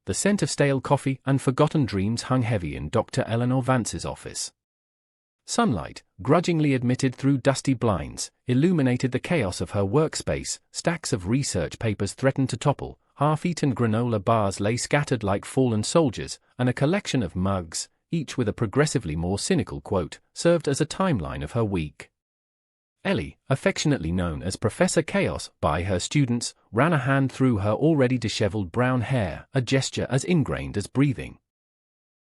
The scent of stale coffee and forgotten dreams hung heavy in Dr. Eleanor Vance's office. Sunlight, grudgingly admitted through dusty blinds, illuminated the chaos of her workspace. Stacks of research papers threatened to topple, half-eaten granola bars lay scattered like fallen soldiers, and a collection of mugs, each with a progressively more cynical quote, served as a timeline of her week. Ellie, affectionately known as Professor Chaos by her students, ran a hand through her already disheveled brown hair, a gesture as ingrained as breathing.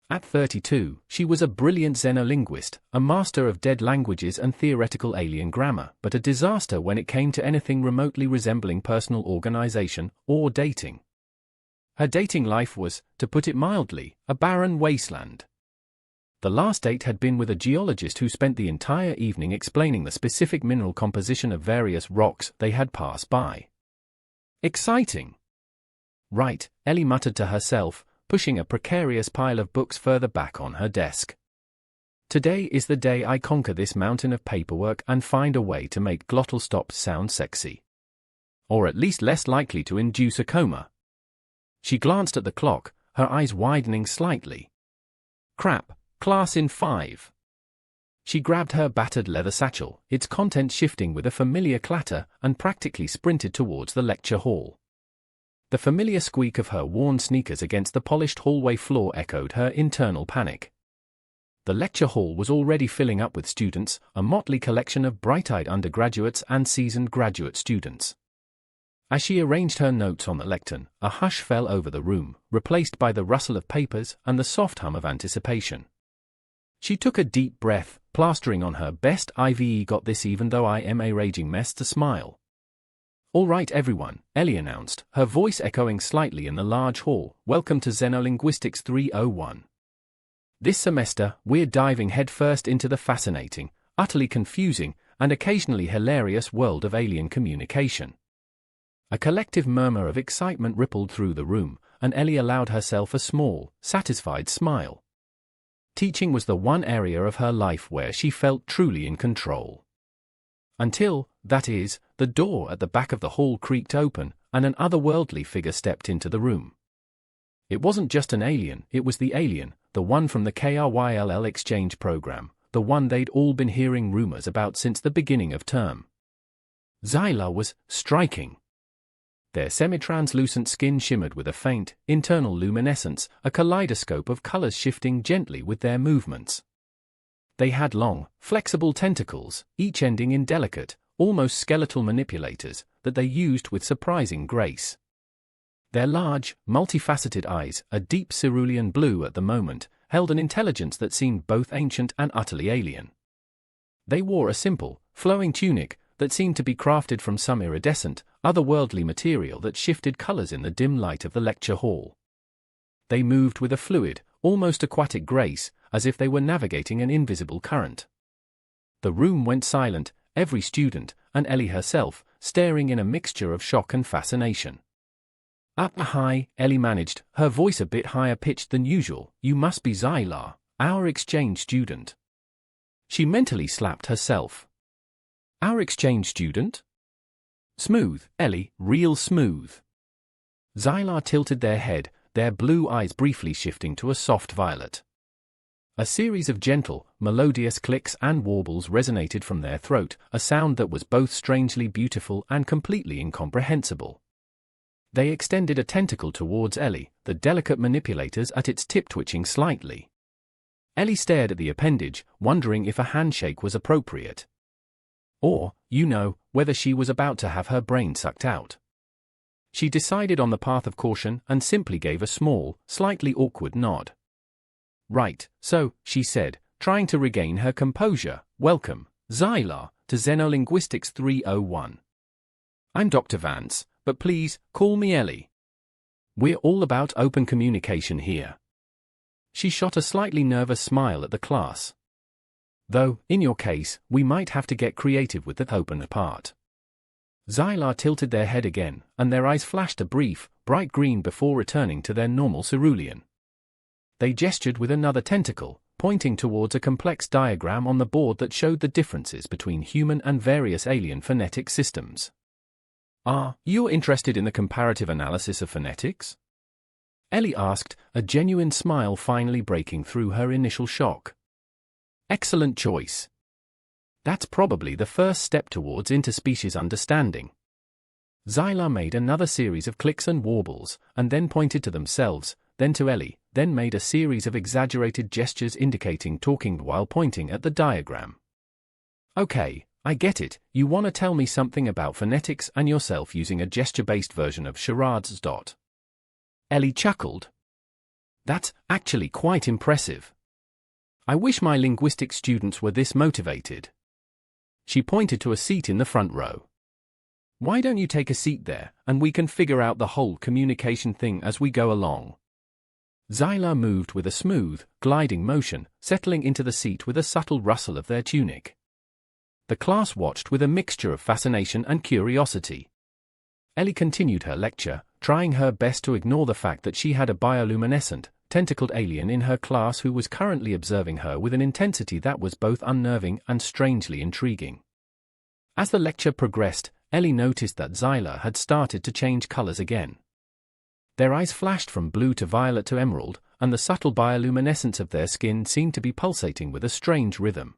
At 32, she was a brilliant xenolinguist, a master of dead languages and theoretical alien grammar, but a disaster when it came to anything remotely resembling personal organization or dating. Her dating life was, to put it mildly, a barren wasteland. The last date had been with a geologist who spent the entire evening explaining the specific mineral composition of various rocks they had passed by. Exciting! Right, Ellie muttered to herself, pushing a precarious pile of books further back on her desk. Today is the day I conquer this mountain of paperwork and find a way to make glottal stops sound sexy. Or at least less likely to induce a coma. She glanced at the clock, her eyes widening slightly. Crap, class in 5. She grabbed her battered leather satchel, its contents shifting with a familiar clatter, and practically sprinted towards the lecture hall. The familiar squeak of her worn sneakers against the polished hallway floor echoed her internal panic. The lecture hall was already filling up with students, a motley collection of bright-eyed undergraduates and seasoned graduate students. As she arranged her notes on the lectern, a hush fell over the room, replaced by the rustle of papers and the soft hum of anticipation. She took a deep breath, plastering on her best "I've got this even though I am a raging mess" to smile. "All right everyone," Ellie announced, her voice echoing slightly in the large hall, "welcome to Xenolinguistics 301. This semester, we're diving headfirst into the fascinating, utterly confusing, and occasionally hilarious world of alien communication." A collective murmur of excitement rippled through the room, and Ellie allowed herself a small, satisfied smile. Teaching was the one area of her life where she felt truly in control. Until, that is, the door at the back of the hall creaked open, and an otherworldly figure stepped into the room. It wasn't just an alien, it was the alien, the one from the KRYLL exchange program, the one they'd all been hearing rumors about since the beginning of term. Xylar was striking. Their semi-translucent skin shimmered with a faint, internal luminescence, a kaleidoscope of colors shifting gently with their movements. They had long, flexible tentacles, each ending in delicate, almost skeletal manipulators, that they used with surprising grace. Their large, multifaceted eyes, a deep cerulean blue at the moment, held an intelligence that seemed both ancient and utterly alien. They wore a simple, flowing tunic that seemed to be crafted from some iridescent, otherworldly material that shifted colors in the dim light of the lecture hall. They moved with a fluid, almost aquatic grace, as if they were navigating an invisible current. The room went silent, every student, and Ellie herself, staring in a mixture of shock and fascination. "Hi," Ellie managed, her voice a bit higher pitched than usual. "You must be Xylar, our exchange student." She mentally slapped herself. "Our exchange student?" "Smooth, Ellie, real smooth." Xylar tilted their head, their blue eyes briefly shifting to a soft violet. A series of gentle, melodious clicks and warbles resonated from their throat, a sound that was both strangely beautiful and completely incomprehensible. They extended a tentacle towards Ellie, the delicate manipulators at its tip twitching slightly. Ellie stared at the appendage, wondering if a handshake was appropriate. Or, whether she was about to have her brain sucked out. She decided on the path of caution and simply gave a small, slightly awkward nod. "Right, so," she said, trying to regain her composure, "welcome, Xylar, to Xenolinguistics 301. I'm Dr. Vance, but please, call me Ellie. We're all about open communication here." She shot a slightly nervous smile at the class. "Though, in your case, we might have to get creative with the open part." Xylar tilted their head again, and their eyes flashed a brief, bright green before returning to their normal cerulean. They gestured with another tentacle, pointing towards a complex diagram on the board that showed the differences between human and various alien phonetic systems. "Are you interested in the comparative analysis of phonetics?" Ellie asked, a genuine smile finally breaking through her initial shock. Excellent choice. That's probably the first step towards interspecies understanding. Xylar made another series of clicks and warbles, and then pointed to themselves, then to Ellie, then made a series of exaggerated gestures indicating talking while pointing at the diagram. Okay, I get it, you want to tell me something about phonetics and yourself using a gesture-based version of charades. Ellie chuckled. That's actually quite impressive. I wish my linguistics students were this motivated. She pointed to a seat in the front row. Why don't you take a seat there, and we can figure out the whole communication thing as we go along. Xylar moved with a smooth, gliding motion, settling into the seat with a subtle rustle of their tunic. The class watched with a mixture of fascination and curiosity. Ellie continued her lecture, trying her best to ignore the fact that she had a bioluminescent, tentacled alien in her class who was currently observing her with an intensity that was both unnerving and strangely intriguing. As the lecture progressed, Ellie noticed that Xylar had started to change colors again. Their eyes flashed from blue to violet to emerald, and the subtle bioluminescence of their skin seemed to be pulsating with a strange rhythm.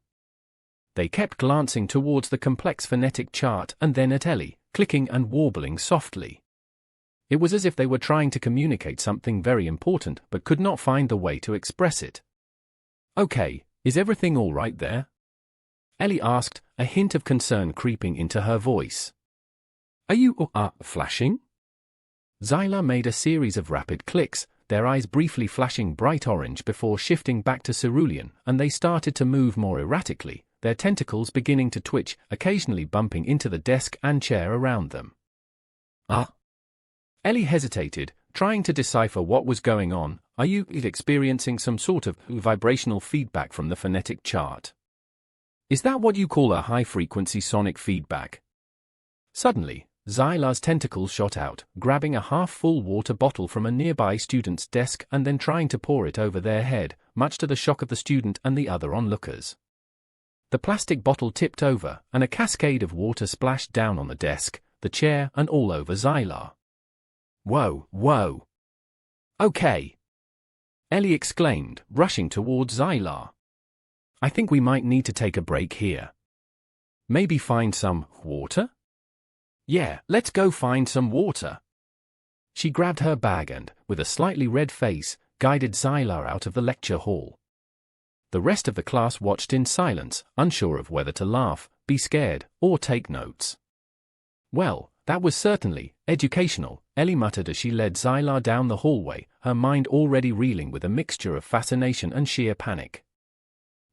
They kept glancing towards the complex phonetic chart and then at Ellie, clicking and warbling softly. It was as if they were trying to communicate something very important but could not find the way to express it. Okay, is everything all right there? Ellie asked, a hint of concern creeping into her voice. Are you flashing? Xylar made a series of rapid clicks, their eyes briefly flashing bright orange before shifting back to cerulean, and they started to move more erratically, their tentacles beginning to twitch, occasionally bumping into the desk and chair around them. Ellie hesitated, trying to decipher what was going on. Are you experiencing some sort of vibrational feedback from the phonetic chart? Is that what you call a high-frequency sonic feedback? Suddenly, Xylar's tentacles shot out, grabbing a half-full water bottle from a nearby student's desk and then trying to pour it over their head, much to the shock of the student and the other onlookers. The plastic bottle tipped over, and a cascade of water splashed down on the desk, the chair, and all over Xylar. Whoa. Okay. Ellie exclaimed, rushing towards Xylar. I think we might need to take a break here. Maybe find some water? Yeah, let's go find some water. She grabbed her bag and, with a slightly red face, guided Xylar out of the lecture hall. The rest of the class watched in silence, unsure of whether to laugh, be scared, or take notes. Well, that was certainly educational, Ellie muttered as she led Xylar down the hallway, her mind already reeling with a mixture of fascination and sheer panic.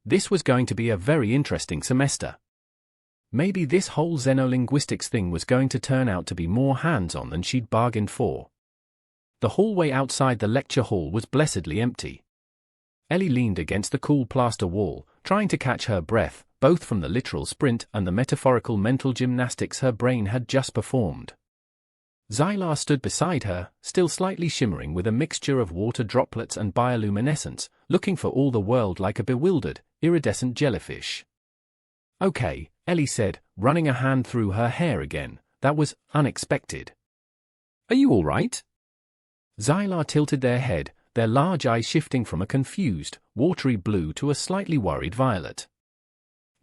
This was going to be a very interesting semester. Maybe this whole xenolinguistics thing was going to turn out to be more hands-on than she'd bargained for. The hallway outside the lecture hall was blessedly empty. Ellie leaned against the cool plaster wall, trying to catch her breath, both from the literal sprint and the metaphorical mental gymnastics her brain had just performed. Xylar stood beside her, still slightly shimmering with a mixture of water droplets and bioluminescence, looking for all the world like a bewildered, iridescent jellyfish. Okay, Ellie said, running a hand through her hair again. That was unexpected. Are you all right? Xylar tilted their head, their large eyes shifting from a confused, watery blue to a slightly worried violet.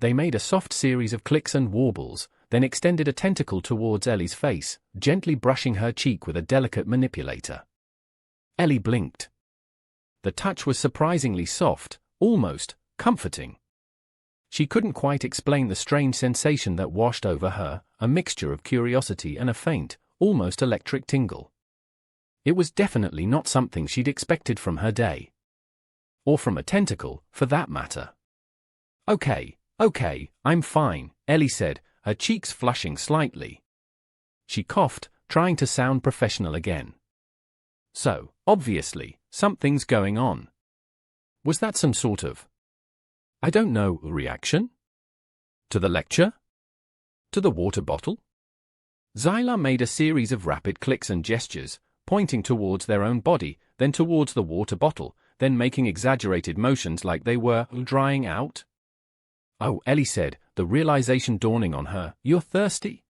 They made a soft series of clicks and warbles, then extended a tentacle towards Ellie's face, gently brushing her cheek with a delicate manipulator. Ellie blinked. The touch was surprisingly soft, almost comforting. She couldn't quite explain the strange sensation that washed over her, a mixture of curiosity and a faint, almost electric tingle. It was definitely not something she'd expected from her day. Or from a tentacle, for that matter. Okay, I'm fine, Ellie said, her cheeks flushing slightly. She coughed, trying to sound professional again. So, obviously, something's going on. Was that some sort of, I don't know, reaction? To the lecture? To the water bottle? Xylar made a series of rapid clicks and gestures, pointing towards their own body, then towards the water bottle, then making exaggerated motions like they were drying out. Oh, Ellie said, the realization dawning on her, you're thirsty?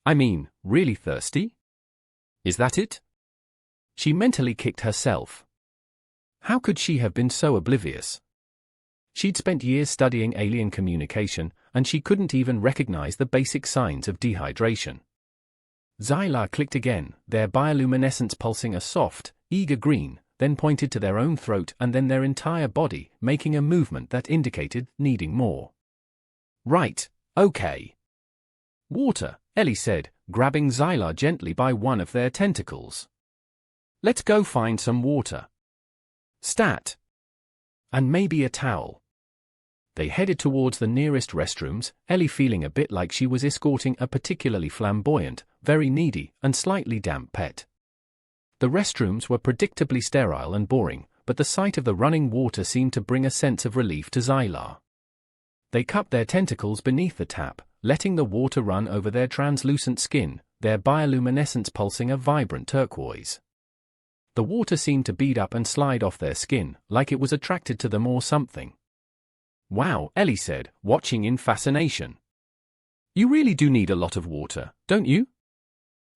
I mean, really thirsty? Is that it? She mentally kicked herself. How could she have been so oblivious? She'd spent years studying alien communication, and she couldn't even recognize the basic signs of dehydration. Xylar clicked again, their bioluminescence pulsing a soft, eager green, then pointed to their own throat and then their entire body, making a movement that indicated needing more. Right, okay. Water, Ellie said, grabbing Xylar gently by one of their tentacles. Let's go find some water. Stat. And maybe a towel. They headed towards the nearest restrooms, Ellie feeling a bit like she was escorting a particularly flamboyant, very needy, and slightly damp pet. The restrooms were predictably sterile and boring, but the sight of the running water seemed to bring a sense of relief to Xylar. They cupped their tentacles beneath the tap, letting the water run over their translucent skin, their bioluminescence pulsing a vibrant turquoise. The water seemed to bead up and slide off their skin, like it was attracted to them or something. Wow, Ellie said, watching in fascination. You really do need a lot of water, don't you?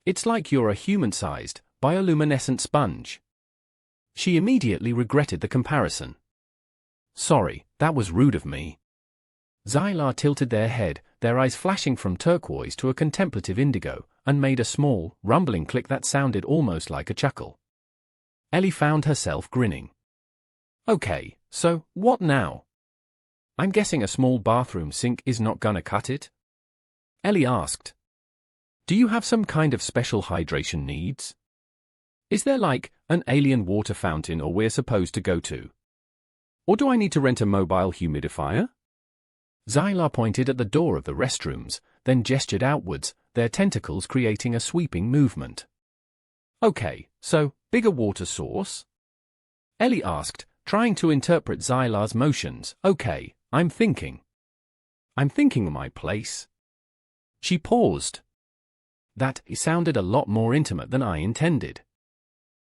It's like you're a human-sized, bioluminescent sponge. She immediately regretted the comparison. Sorry, that was rude of me. Xylar tilted their head, their eyes flashing from turquoise to a contemplative indigo, and made a small, rumbling click that sounded almost like a chuckle. Ellie found herself grinning. Okay, so, what now? I'm guessing a small bathroom sink is not gonna cut it? Ellie asked. Do you have some kind of special hydration needs? Is there like an alien water fountain or we're supposed to go to? Or do I need to rent a mobile humidifier? Xylar pointed at the door of the restrooms, then gestured outwards, their tentacles creating a sweeping movement. Okay, so, bigger water source? Ellie asked, trying to interpret Xylar's motions. Okay, I'm thinking my place. She paused. That sounded a lot more intimate than I intended.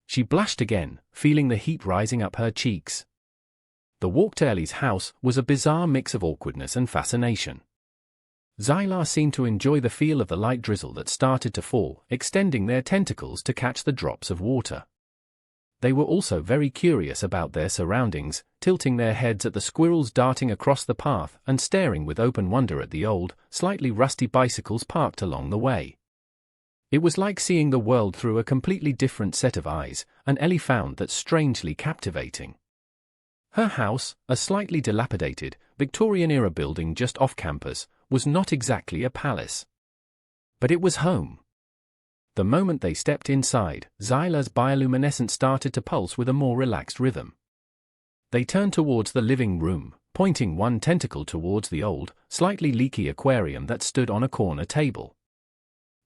She blushed again, feeling the heat rising up her cheeks. The walk to Ellie's house was a bizarre mix of awkwardness and fascination. Xylar seemed to enjoy the feel of the light drizzle that started to fall, extending their tentacles to catch the drops of water. They were also very curious about their surroundings, tilting their heads at the squirrels darting across the path and staring with open wonder at the old, slightly rusty bicycles parked along the way. It was like seeing the world through a completely different set of eyes, and Ellie found that strangely captivating. Her house, a slightly dilapidated, Victorian-era building just off campus, was not exactly a palace. But it was home. The moment they stepped inside, Xylar's bioluminescence started to pulse with a more relaxed rhythm. They turned towards the living room, pointing one tentacle towards the old, slightly leaky aquarium that stood on a corner table.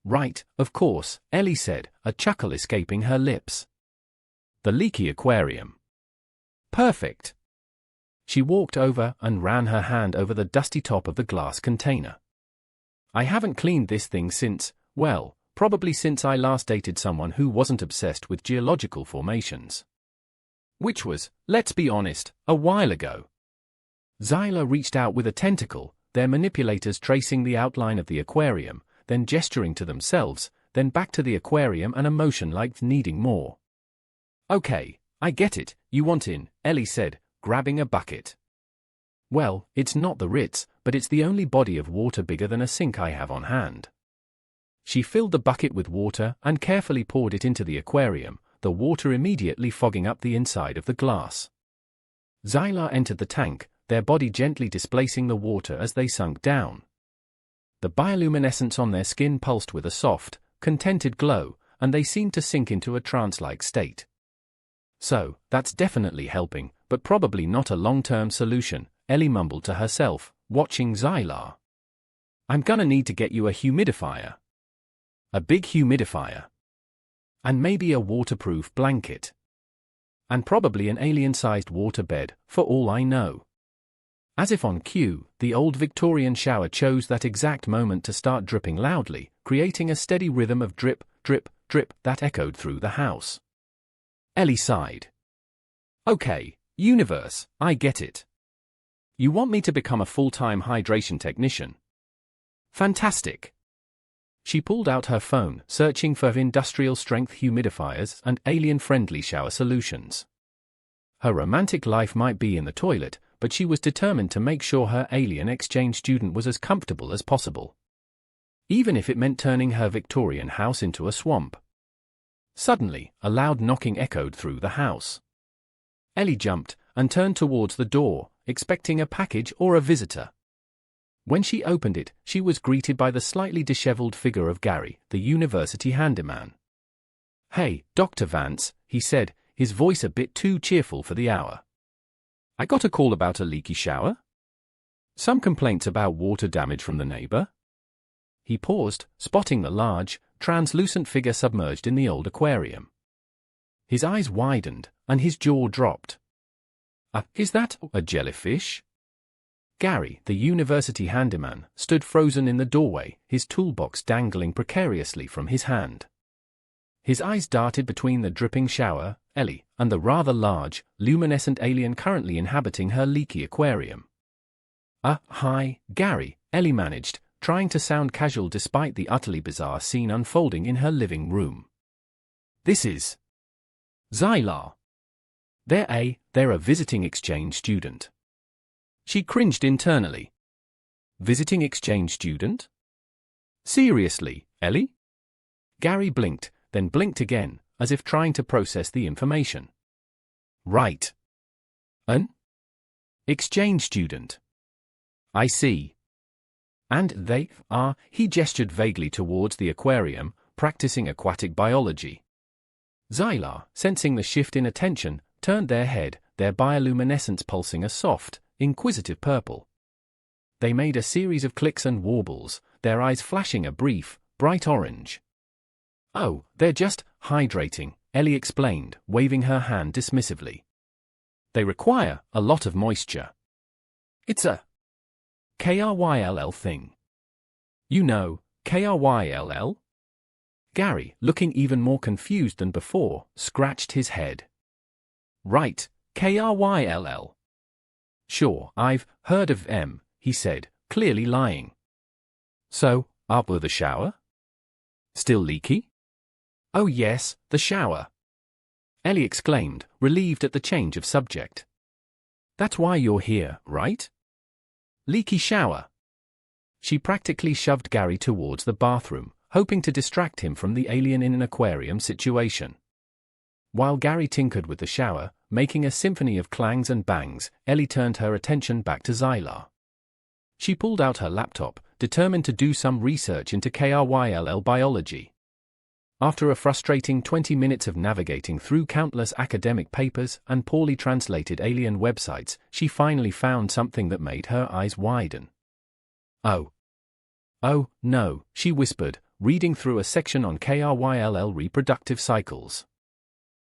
Right, of course, Ellie said, a chuckle escaping her lips. The leaky aquarium. Perfect. She walked over and ran her hand over the dusty top of the glass container. I haven't cleaned this thing since, well, probably since I last dated someone who wasn't obsessed with geological formations. Which was, let's be honest, a while ago. Xylar reached out with a tentacle, their manipulators tracing the outline of the aquarium, then gesturing to themselves, then back to the aquarium and a motion like needing more. Okay, I get it, you want in, Ellie said, grabbing a bucket. Well, it's not the Ritz, but it's the only body of water bigger than a sink I have on hand. She filled the bucket with water and carefully poured it into the aquarium, the water immediately fogging up the inside of the glass. Xylar entered the tank, their body gently displacing the water as they sunk down. The bioluminescence on their skin pulsed with a soft, contented glow, and they seemed to sink into a trance-like state. So, that's definitely helping, but probably not a long-term solution, Ellie mumbled to herself, watching Xylar. I'm gonna need to get you a humidifier. A big humidifier. And maybe a waterproof blanket. And probably an alien-sized water bed, for all I know. As if on cue, the old Victorian shower chose that exact moment to start dripping loudly, creating a steady rhythm of drip, drip, drip that echoed through the house. Ellie sighed. Okay, universe, I get it. You want me to become a full-time hydration technician? Fantastic. She pulled out her phone, searching for industrial-strength humidifiers and alien-friendly shower solutions. Her romantic life might be in the toilet, but she was determined to make sure her alien exchange student was as comfortable as possible, even if it meant turning her Victorian house into a swamp. Suddenly, a loud knocking echoed through the house. Ellie jumped and turned towards the door, expecting a package or a visitor. When she opened it, she was greeted by the slightly disheveled figure of Gary, the university handyman. "Hey, Dr. Vance," he said, his voice a bit too cheerful for the hour. "I got a call about a leaky shower? Some complaints about water damage from the neighbor?" He paused, spotting the large, translucent figure submerged in the old aquarium. His eyes widened, and his jaw dropped. Is that a jellyfish?" Gary, the university handyman, stood frozen in the doorway, his toolbox dangling precariously from his hand. His eyes darted between the dripping shower, Ellie, and the rather large, luminescent alien currently inhabiting her leaky aquarium. Hi, Gary," Ellie managed, trying to sound casual despite the utterly bizarre scene unfolding in her living room. "This is Zylar. They're a visiting exchange student." She cringed internally. Visiting exchange student? Seriously, Ellie? Gary blinked, then blinked again, as if trying to process the information. Right. An exchange student. I see. And they are, he gestured vaguely towards the aquarium, practicing aquatic biology. Zylar, sensing the shift in attention, turned their head, their bioluminescence pulsing a soft, inquisitive purple. They made a series of clicks and warbles, their eyes flashing a brief, bright orange. "Oh, they're just hydrating," Ellie explained, waving her hand dismissively. "They require a lot of moisture. It's a KRYLL thing. You know, KRYLL?" Gary, looking even more confused than before, scratched his head. "Right, KRYLL. Sure, I've heard of them," he said, clearly lying. "So, up with the shower? Still leaky?" "Oh yes, the shower," Ellie exclaimed, relieved at the change of subject. "That's why you're here, right? Leaky shower." She practically shoved Gary towards the bathroom, hoping to distract him from the alien in an aquarium situation. While Gary tinkered with the shower, making a symphony of clangs and bangs, Ellie turned her attention back to Zylar. She pulled out her laptop, determined to do some research into KRYLL biology. After a frustrating 20 minutes of navigating through countless academic papers and poorly translated alien websites, she finally found something that made her eyes widen. Oh, no, she whispered, reading through a section on KRYLL reproductive cycles.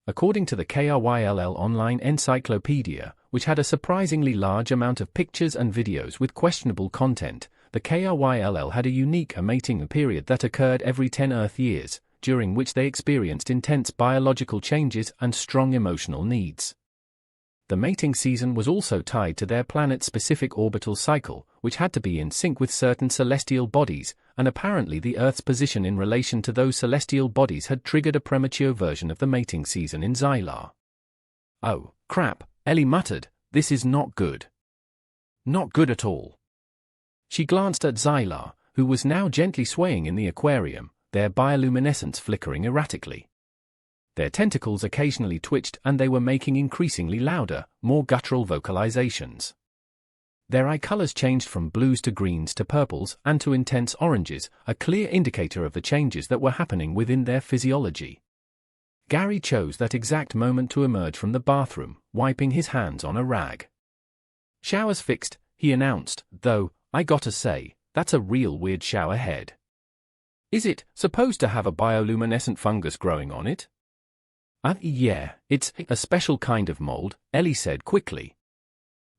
According to the KRYLL Online Encyclopedia, which had a surprisingly large amount of pictures and videos with questionable content, the KRYLL had a unique mating period that occurred every 10 Earth years, during which they experienced intense biological changes and strong emotional needs. The mating season was also tied to their planet-specific orbital cycle, which had to be in sync with certain celestial bodies, and apparently the Earth's position in relation to those celestial bodies had triggered a premature version of the mating season in Zylar. "Oh, crap," Ellie muttered, "this is not good. Not good at all." She glanced at Zylar, who was now gently swaying in the aquarium, their bioluminescence flickering erratically. Their tentacles occasionally twitched and they were making increasingly louder, more guttural vocalizations. Their eye colors changed from blues to greens to purples and to intense oranges, a clear indicator of the changes that were happening within their physiology. Gary chose that exact moment to emerge from the bathroom, wiping his hands on a rag. "Shower's fixed," he announced, "though, I gotta say, that's a real weird shower head. Is it supposed to have a bioluminescent fungus growing on it?" Yeah, it's a special kind of mold," Ellie said quickly.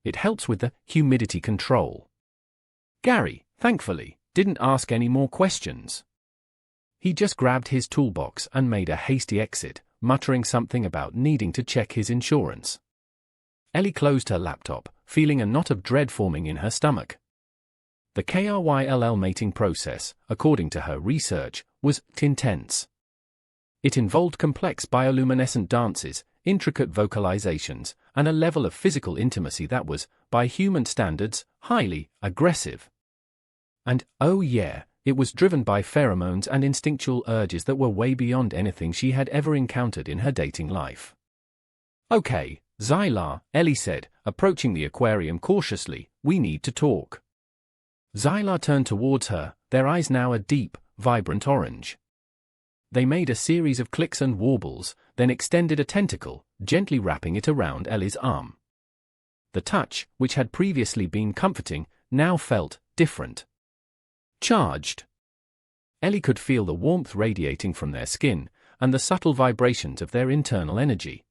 "It helps with the humidity control." Gary, thankfully, didn't ask any more questions. He just grabbed his toolbox and made a hasty exit, muttering something about needing to check his insurance. Ellie closed her laptop, feeling a knot of dread forming in her stomach. The KRYLL mating process, according to her research, was intense. It involved complex bioluminescent dances, intricate vocalizations, and a level of physical intimacy that was, by human standards, highly aggressive. And, oh yeah, it was driven by pheromones and instinctual urges that were way beyond anything she had ever encountered in her dating life. "Okay, Zyla," Ellie said, approaching the aquarium cautiously, "we need to talk." Zyla turned towards her, their eyes now a deep, vibrant orange. They made a series of clicks and warbles, then extended a tentacle, gently wrapping it around Ellie's arm. The touch, which had previously been comforting, now felt different. Charged. Ellie could feel the warmth radiating from their skin, and the subtle vibrations of their internal energy.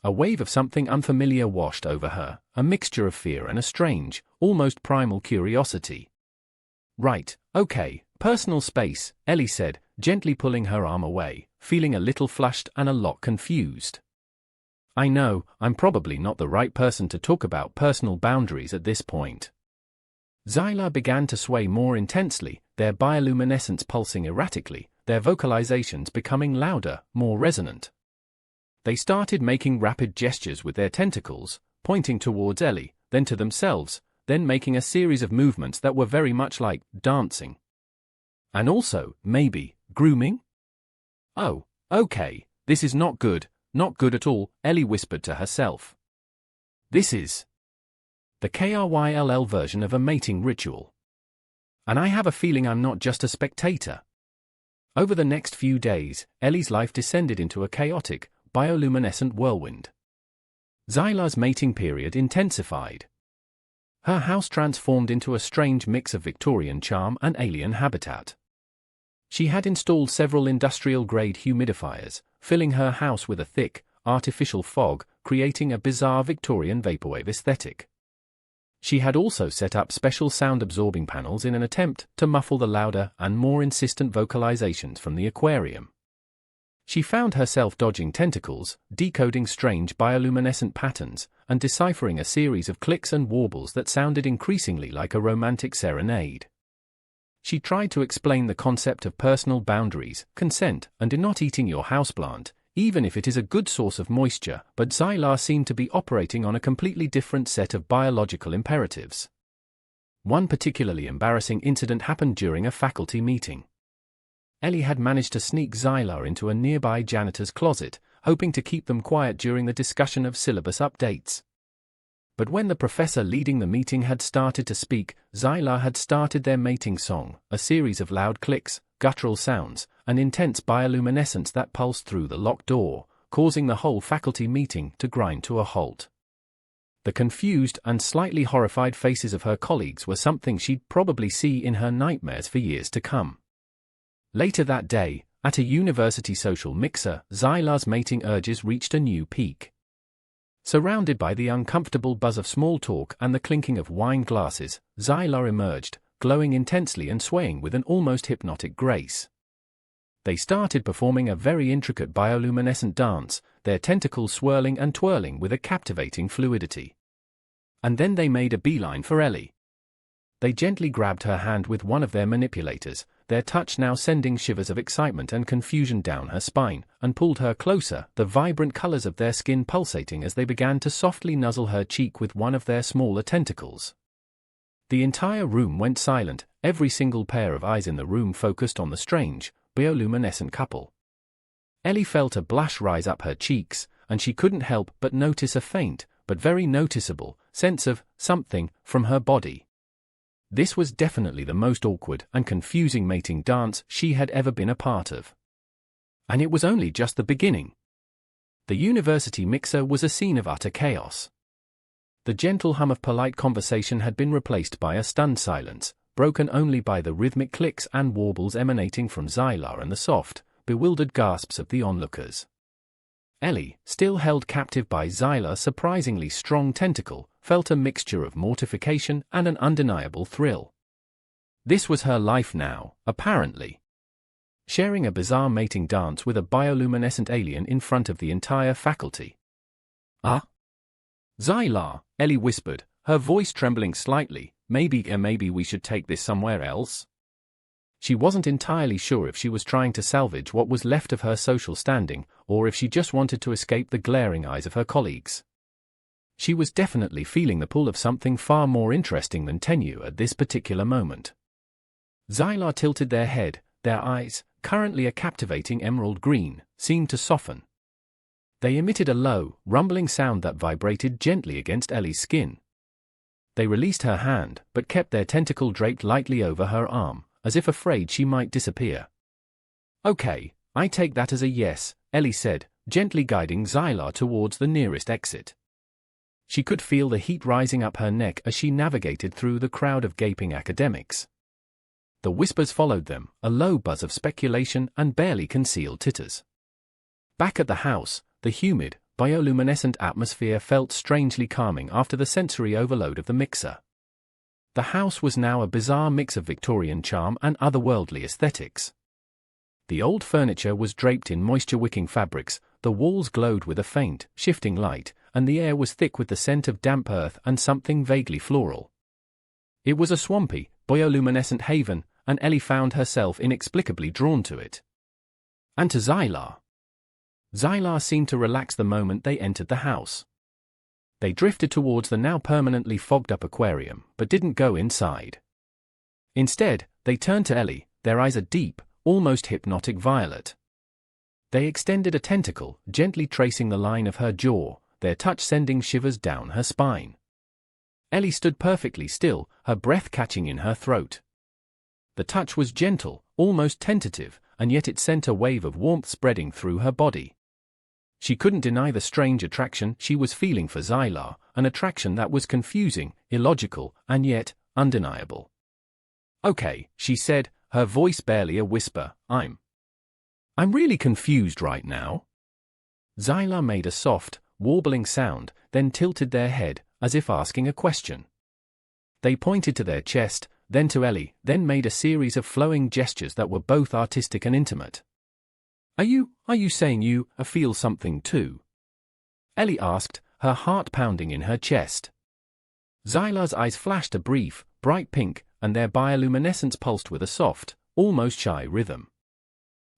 A wave of something unfamiliar washed over her, a mixture of fear and a strange, almost primal curiosity. "Right, okay, personal space," Ellie said, gently pulling her arm away, feeling a little flushed and a lot confused. "I know, I'm probably not the right person to talk about personal boundaries at this point." Zyla began to sway more intensely, their bioluminescence pulsing erratically, their vocalizations becoming louder, more resonant. They started making rapid gestures with their tentacles, pointing towards Ellie, then to themselves, then making a series of movements that were very much like dancing. And also, maybe, grooming? "Oh, okay, this is not good at all," Ellie whispered to herself. "This is the KRYLL version of a mating ritual. And I have a feeling I'm not just a spectator." Over the next few days, Ellie's life descended into a chaotic, bioluminescent whirlwind. Zyla's mating period intensified. Her house transformed into a strange mix of Victorian charm and alien habitat. She had installed several industrial-grade humidifiers, filling her house with a thick, artificial fog, creating a bizarre Victorian vaporwave aesthetic. She had also set up special sound-absorbing panels in an attempt to muffle the louder and more insistent vocalizations from the aquarium. She found herself dodging tentacles, decoding strange bioluminescent patterns, and deciphering a series of clicks and warbles that sounded increasingly like a romantic serenade. She tried to explain the concept of personal boundaries, consent, and in not eating your houseplant, even if it is a good source of moisture, but Zyla seemed to be operating on a completely different set of biological imperatives. One particularly embarrassing incident happened during a faculty meeting. Ellie had managed to sneak Zyla into a nearby janitor's closet, hoping to keep them quiet during the discussion of syllabus updates. But when the professor leading the meeting had started to speak, Zyla had started their mating song, a series of loud clicks, guttural sounds, and intense bioluminescence that pulsed through the locked door, causing the whole faculty meeting to grind to a halt. The confused and slightly horrified faces of her colleagues were something she'd probably see in her nightmares for years to come. Later that day, at a university social mixer, Zyla's mating urges reached a new peak. Surrounded by the uncomfortable buzz of small talk and the clinking of wine glasses, Zyla emerged, glowing intensely and swaying with an almost hypnotic grace. They started performing a very intricate bioluminescent dance, their tentacles swirling and twirling with a captivating fluidity. And then they made a beeline for Ellie. They gently grabbed her hand with one of their manipulators, their touch now sending shivers of excitement and confusion down her spine, and pulled her closer, the vibrant colors of their skin pulsating as they began to softly nuzzle her cheek with one of their smaller tentacles. The entire room went silent, every single pair of eyes in the room focused on the strange, bioluminescent couple. Ellie felt a blush rise up her cheeks, and she couldn't help but notice a faint, but very noticeable, sense of something from her body. This was definitely the most awkward and confusing mating dance she had ever been a part of. And it was only just the beginning. The university mixer was a scene of utter chaos. The gentle hum of polite conversation had been replaced by a stunned silence, broken only by the rhythmic clicks and warbles emanating from Zyla and the soft, bewildered gasps of the onlookers. Ellie, still held captive by Zyla's surprisingly strong tentacle, felt a mixture of mortification and an undeniable thrill. This was her life now, apparently. Sharing a bizarre mating dance with a bioluminescent alien in front of the entire faculty. "Ah? Zyla," Ellie whispered, her voice trembling slightly, maybe we should take this somewhere else? She wasn't entirely sure if she was trying to salvage what was left of her social standing, or if she just wanted to escape the glaring eyes of her colleagues. She was definitely feeling the pull of something far more interesting than tenure at this particular moment. Xylar tilted their head, their eyes, currently a captivating emerald green, seemed to soften. They emitted a low, rumbling sound that vibrated gently against Ellie's skin. They released her hand, but kept their tentacle draped lightly over her arm, as if afraid she might disappear. "Okay, I take that as a yes," Ellie said, gently guiding Xylar towards the nearest exit. She could feel the heat rising up her neck as she navigated through the crowd of gaping academics. The whispers followed them, a low buzz of speculation and barely concealed titters. Back at the house, the humid, bioluminescent atmosphere felt strangely calming after the sensory overload of the mixer. The house was now a bizarre mix of Victorian charm and otherworldly aesthetics. The old furniture was draped in moisture-wicking fabrics, the walls glowed with a faint, shifting light, and the air was thick with the scent of damp earth and something vaguely floral. It was a swampy, bioluminescent haven, and Ellie found herself inexplicably drawn to it. And to Xylar. Xylar seemed to relax the moment they entered the house. They drifted towards the now permanently fogged-up aquarium, but didn't go inside. Instead, they turned to Ellie, their eyes a deep, almost hypnotic violet. They extended a tentacle, gently tracing the line of her jaw, their touch sending shivers down her spine. Ellie stood perfectly still, her breath catching in her throat. The touch was gentle, almost tentative, and yet it sent a wave of warmth spreading through her body. She couldn't deny the strange attraction she was feeling for Xylar, an attraction that was confusing, illogical, and yet undeniable. "Okay," she said, her voice barely a whisper, I'm really confused right now." Xylar made a soft, warbling sound, then tilted their head, as if asking a question. They pointed to their chest, then to Ellie, then made a series of flowing gestures that were both artistic and intimate. Are you saying you feel something too?" Ellie asked, her heart pounding in her chest. Xylar's eyes flashed a brief, bright pink, and their bioluminescence pulsed with a soft, almost shy rhythm.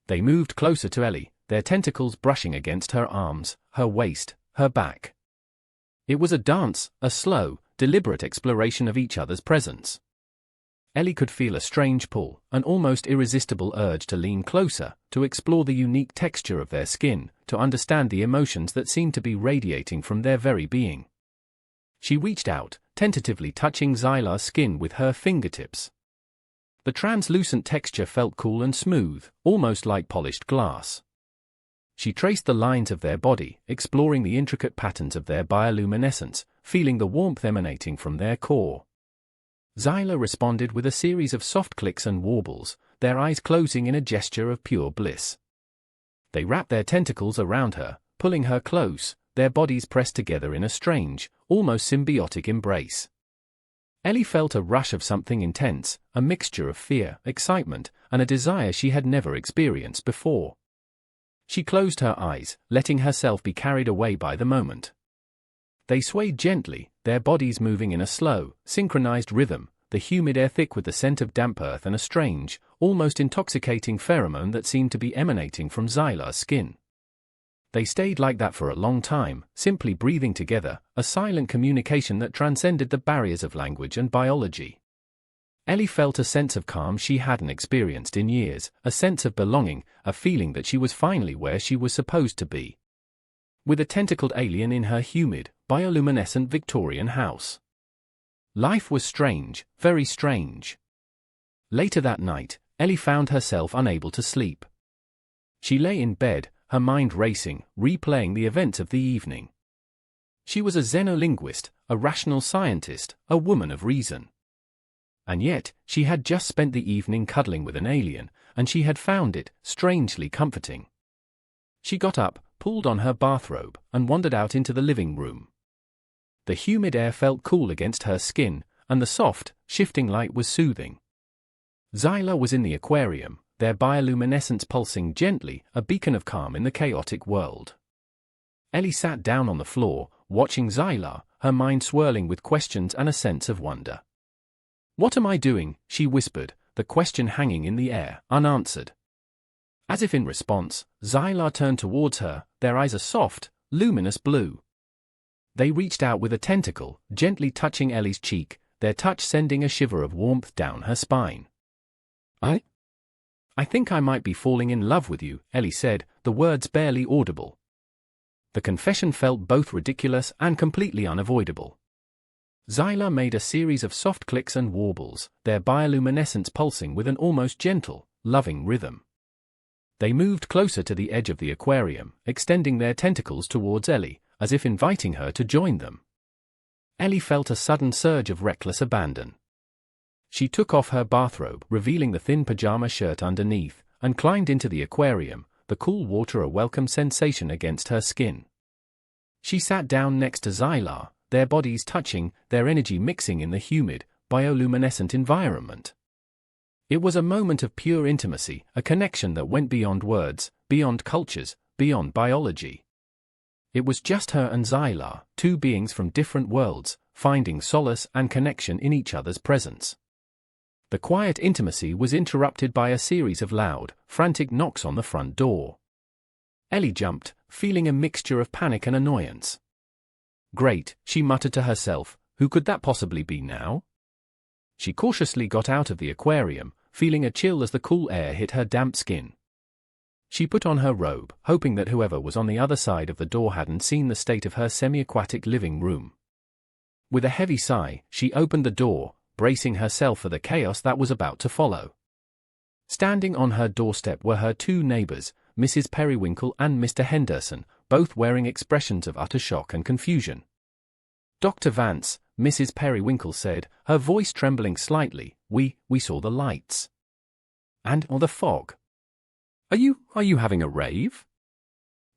They moved closer to Ellie, their tentacles brushing against her arms, her waist, her back. It was a dance, a slow, deliberate exploration of each other's presence. Ellie could feel a strange pull, an almost irresistible urge to lean closer, to explore the unique texture of their skin, to understand the emotions that seemed to be radiating from their very being. She reached out, tentatively touching Xylar's skin with her fingertips. The translucent texture felt cool and smooth, almost like polished glass. She traced the lines of their body, exploring the intricate patterns of their bioluminescence, feeling the warmth emanating from their core. Xylar responded with a series of soft clicks and warbles, their eyes closing in a gesture of pure bliss. They wrapped their tentacles around her, pulling her close, their bodies pressed together in a strange, almost symbiotic embrace. Ellie felt a rush of something intense, a mixture of fear, excitement, and a desire she had never experienced before. She closed her eyes, letting herself be carried away by the moment. They swayed gently, their bodies moving in a slow, synchronized rhythm, the humid air thick with the scent of damp earth and a strange, almost intoxicating pheromone that seemed to be emanating from Xylar's skin. They stayed like that for a long time, simply breathing together, a silent communication that transcended the barriers of language and biology. Ellie felt a sense of calm she hadn't experienced in years, a sense of belonging, a feeling that she was finally where she was supposed to be. With a tentacled alien in her humid, bioluminescent Victorian house. Life was strange, very strange. Later that night, Ellie found herself unable to sleep. She lay in bed, her mind racing, replaying the events of the evening. She was a xenolinguist, a rational scientist, a woman of reason. And yet, she had just spent the evening cuddling with an alien, and she had found it strangely comforting. She got up, pulled on her bathrobe, and wandered out into the living room. The humid air felt cool against her skin, and the soft, shifting light was soothing. Xylar was in the aquarium, their bioluminescence pulsing gently, a beacon of calm in the chaotic world. Ellie sat down on the floor, watching Xylar, her mind swirling with questions and a sense of wonder. "What am I doing?" she whispered, the question hanging in the air, unanswered. As if in response, Xylar turned towards her, their eyes a soft, luminous blue. They reached out with a tentacle, gently touching Ellie's cheek, their touch sending a shiver of warmth down her spine. I think I might be falling in love with you," Ellie said, the words barely audible. The confession felt both ridiculous and completely unavoidable. Xylar made a series of soft clicks and warbles, their bioluminescence pulsing with an almost gentle, loving rhythm. They moved closer to the edge of the aquarium, extending their tentacles towards Ellie, as if inviting her to join them. Ellie felt a sudden surge of reckless abandon. She took off her bathrobe, revealing the thin pajama shirt underneath, and climbed into the aquarium, the cool water a welcome sensation against her skin. She sat down next to Xylar, their bodies touching, their energy mixing in the humid, bioluminescent environment. It was a moment of pure intimacy, a connection that went beyond words, beyond cultures, beyond biology. It was just her and Xylar, two beings from different worlds, finding solace and connection in each other's presence. The quiet intimacy was interrupted by a series of loud, frantic knocks on the front door. Ellie jumped, feeling a mixture of panic and annoyance. "Great," she muttered to herself, "who could that possibly be now?" She cautiously got out of the aquarium, feeling a chill as the cool air hit her damp skin. She put on her robe, hoping that whoever was on the other side of the door hadn't seen the state of her semi-aquatic living room. With a heavy sigh, she opened the door, bracing herself for the chaos that was about to follow. Standing on her doorstep were her two neighbors, Mrs. Periwinkle and Mr. Henderson, both wearing expressions of utter shock and confusion. "Dr. Vance," Mrs. Periwinkle said, her voice trembling slightly, we saw the lights. And the fog. Are you having a rave?"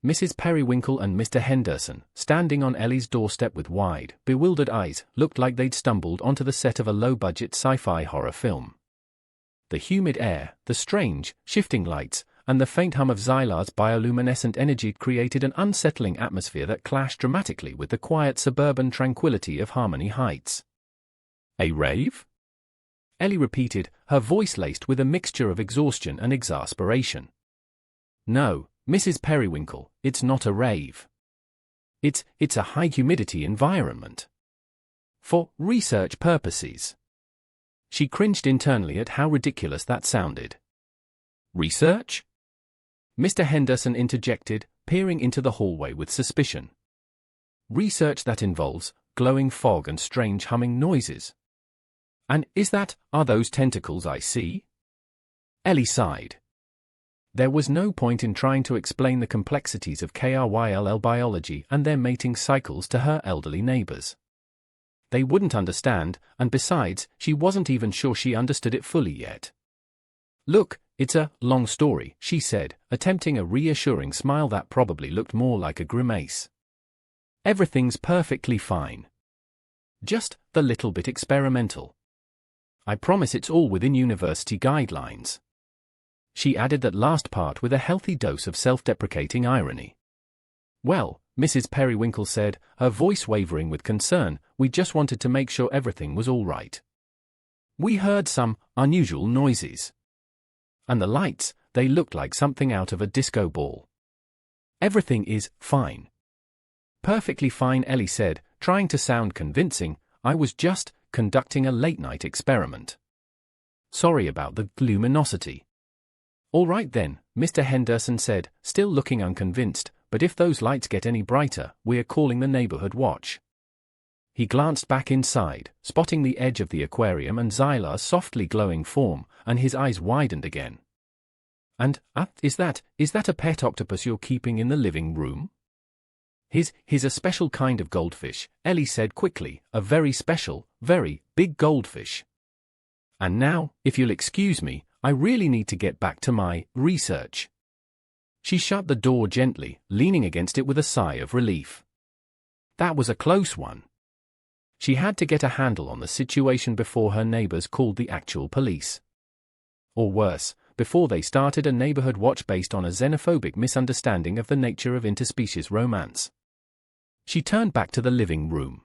Mrs. Periwinkle and Mr. Henderson, standing on Ellie's doorstep with wide, bewildered eyes, looked like they'd stumbled onto the set of a low-budget sci-fi horror film. The humid air, the strange, shifting lights, and the faint hum of Xylar's bioluminescent energy created an unsettling atmosphere that clashed dramatically with the quiet suburban tranquility of Harmony Heights. "A rave?" Ellie repeated, her voice laced with a mixture of exhaustion and exasperation. "No, Mrs. Periwinkle, it's not a rave. It's a high-humidity environment. For research purposes." She cringed internally at how ridiculous that sounded. "Research?" Mr. Henderson interjected, peering into the hallway with suspicion. "Research that involves glowing fog and strange humming noises. And are those tentacles I see?" Ellie sighed. There was no point in trying to explain the complexities of KRYLL biology and their mating cycles to her elderly neighbors. They wouldn't understand, and besides, she wasn't even sure she understood it fully yet. "Look, it's a long story," she said, attempting a reassuring smile that probably looked more like a grimace. "Everything's perfectly fine. Just the little bit experimental. I promise it's all within university guidelines." She added that last part with a healthy dose of self-deprecating irony. "Well," Mrs. Periwinkle said, her voice wavering with concern, "we just wanted to make sure everything was all right. We heard some unusual noises. And the lights, they looked like something out of a disco ball. Everything is fine." "Perfectly fine," Ellie said, trying to sound convincing. "I was just conducting a late-night experiment. Sorry about the luminosity." "All right then," Mr. Henderson said, still looking unconvinced, "but if those lights get any brighter, we're calling the neighborhood watch." He glanced back inside, spotting the edge of the aquarium and Xylar's softly glowing form, and his eyes widened again. "And, is that a pet octopus you're keeping in the living room?" He's a special kind of goldfish," Ellie said quickly, "a very special, very big goldfish. And now, if you'll excuse me, I really need to get back to my research." She shut the door gently, leaning against it with a sigh of relief. That was a close one. She had to get a handle on the situation before her neighbors called the actual police. Or worse, before they started a neighborhood watch based on a xenophobic misunderstanding of the nature of interspecies romance. She turned back to the living room.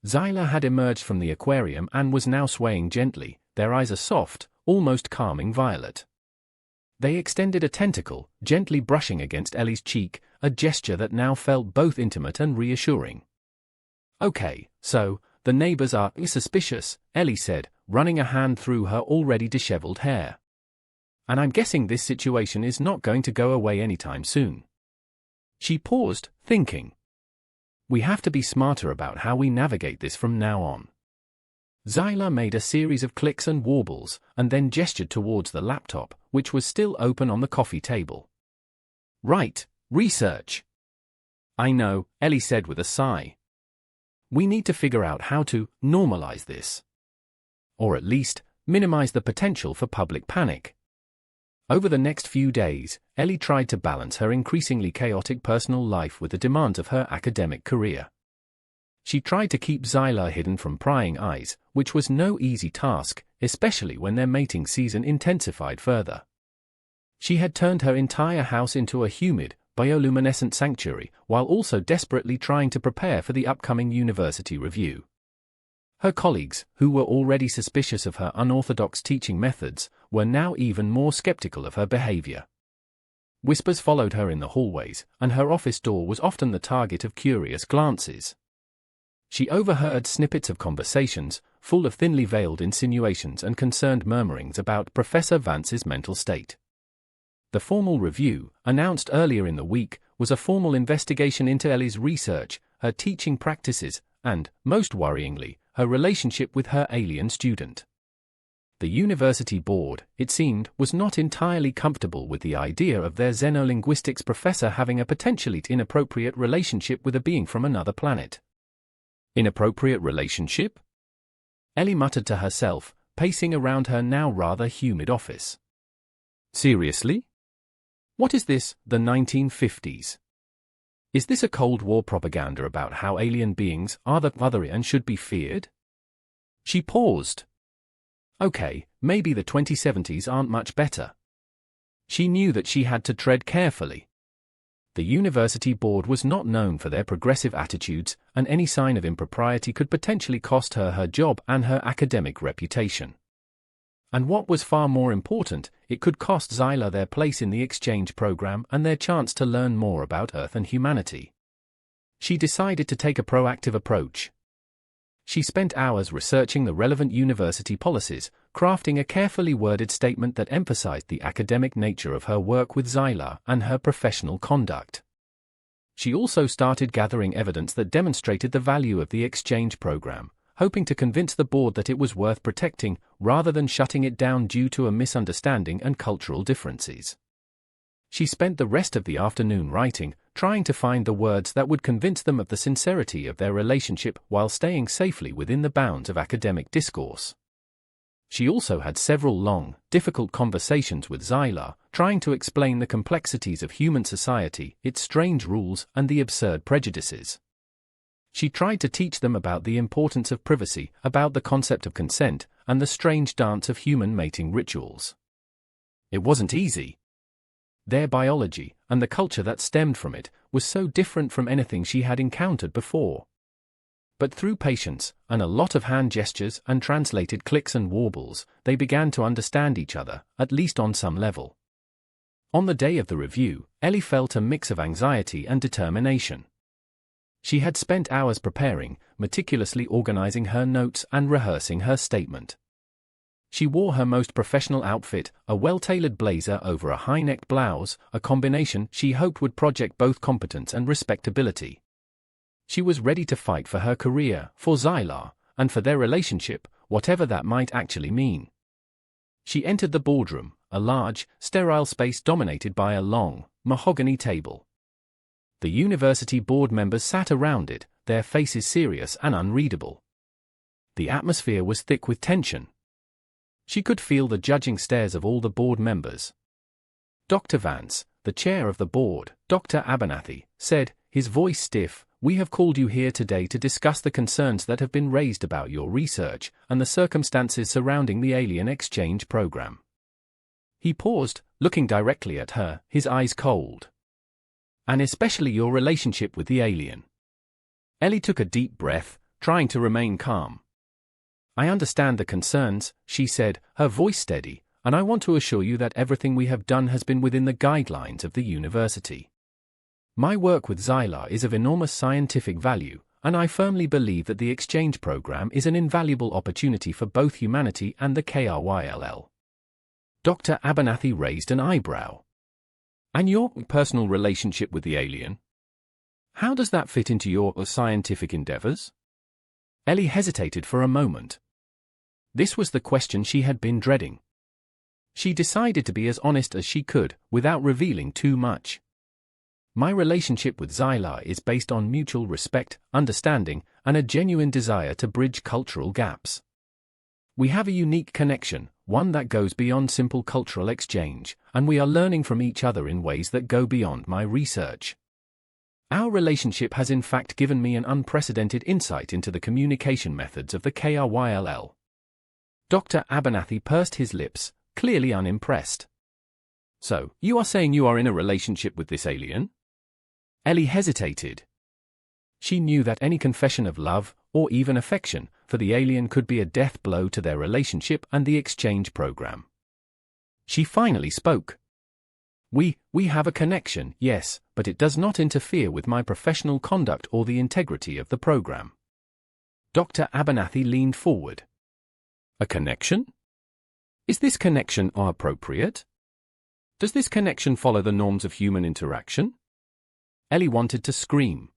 Xyla had emerged from the aquarium and was now swaying gently, their eyes a soft, almost calming violet. They extended a tentacle, gently brushing against Ellie's cheek, a gesture that now felt both intimate and reassuring. "Okay, so, the neighbors are suspicious," Ellie said, running a hand through her already disheveled hair. "And I'm guessing this situation is not going to go away anytime soon." She paused, thinking. "We have to be smarter about how we navigate this from now on." Xyla made a series of clicks and warbles, and then gestured towards the laptop, which was still open on the coffee table. "Right, research." "I know," Ellie said with a sigh. "We need to figure out how to normalize this. Or at least, minimize the potential for public panic." Over the next few days, Ellie tried to balance her increasingly chaotic personal life with the demands of her academic career. She tried to keep Xyla hidden from prying eyes, which was no easy task, especially when their mating season intensified further. She had turned her entire house into a humid, bioluminescent sanctuary, while also desperately trying to prepare for the upcoming university review. Her colleagues, who were already suspicious of her unorthodox teaching methods, were now even more skeptical of her behavior. Whispers followed her in the hallways, and her office door was often the target of curious glances. She overheard snippets of conversations, full of thinly veiled insinuations and concerned murmurings about Professor Vance's mental state. The formal review, announced earlier in the week, was a formal investigation into Ellie's research, her teaching practices, and, most worryingly, her relationship with her alien student. The university board, it seemed, was not entirely comfortable with the idea of their xenolinguistics professor having a potentially inappropriate relationship with a being from another planet. Inappropriate relationship? Ellie muttered to herself, pacing around her now rather humid office. Seriously? What is this, the 1950s? Is this a Cold War propaganda about how alien beings are the other and should be feared? She paused. Okay, maybe the 2070s aren't much better. She knew that she had to tread carefully. The university board was not known for their progressive attitudes, and any sign of impropriety could potentially cost her her job and her academic reputation. And what was far more important, it could cost Xyla their place in the exchange program and their chance to learn more about Earth and humanity. She decided to take a proactive approach. She spent hours researching the relevant university policies, crafting a carefully worded statement that emphasized the academic nature of her work with Xyla and her professional conduct. She also started gathering evidence that demonstrated the value of the exchange program, hoping to convince the board that it was worth protecting, rather than shutting it down due to a misunderstanding and cultural differences. She spent the rest of the afternoon writing, trying to find the words that would convince them of the sincerity of their relationship while staying safely within the bounds of academic discourse. She also had several long, difficult conversations with Xyla, trying to explain the complexities of human society, its strange rules, and the absurd prejudices. She tried to teach them about the importance of privacy, about the concept of consent, and the strange dance of human mating rituals. It wasn't easy. Their biology, and the culture that stemmed from it, was so different from anything she had encountered before. But through patience, and a lot of hand gestures and translated clicks and warbles, they began to understand each other, at least on some level. On the day of the review, Ellie felt a mix of anxiety and determination. She had spent hours preparing, meticulously organizing her notes and rehearsing her statement. She wore her most professional outfit, a well-tailored blazer over a high-necked blouse, a combination she hoped would project both competence and respectability. She was ready to fight for her career, for Xyla, and for their relationship, whatever that might actually mean. She entered the boardroom, a large, sterile space dominated by a long, mahogany table. The university board members sat around it, their faces serious and unreadable. The atmosphere was thick with tension. She could feel the judging stares of all the board members. Dr. Vance, the chair of the board, Dr. Abernathy, said, his voice stiff, "We have called you here today to discuss the concerns that have been raised about your research and the circumstances surrounding the alien exchange program." He paused, looking directly at her, his eyes cold. "And especially your relationship with the alien." Ellie took a deep breath, trying to remain calm. "I understand the concerns," she said, her voice steady, "and I want to assure you that everything we have done has been within the guidelines of the university. My work with Xylar is of enormous scientific value, and I firmly believe that the exchange program is an invaluable opportunity for both humanity and the KRYLL." Dr. Abernathy raised an eyebrow. "And your personal relationship with the alien? How does that fit into your scientific endeavors?" Ellie hesitated for a moment. This was the question she had been dreading. She decided to be as honest as she could, without revealing too much. "My relationship with Xylar is based on mutual respect, understanding, and a genuine desire to bridge cultural gaps. We have a unique connection, one that goes beyond simple cultural exchange, and we are learning from each other in ways that go beyond my research. Our relationship has in fact given me an unprecedented insight into the communication methods of the KRYLL." Dr. Abernathy pursed his lips, clearly unimpressed. "So, you are saying you are in a relationship with this alien?" Ellie hesitated. She knew that any confession of love, or even affection, for the alien could be a death blow to their relationship and the exchange program. She finally spoke. We have a connection, yes, but it does not interfere with my professional conduct or the integrity of the program." Dr. Abernathy leaned forward. "A connection? Is this connection appropriate? Does this connection follow the norms of human interaction?" Ellie wanted to scream.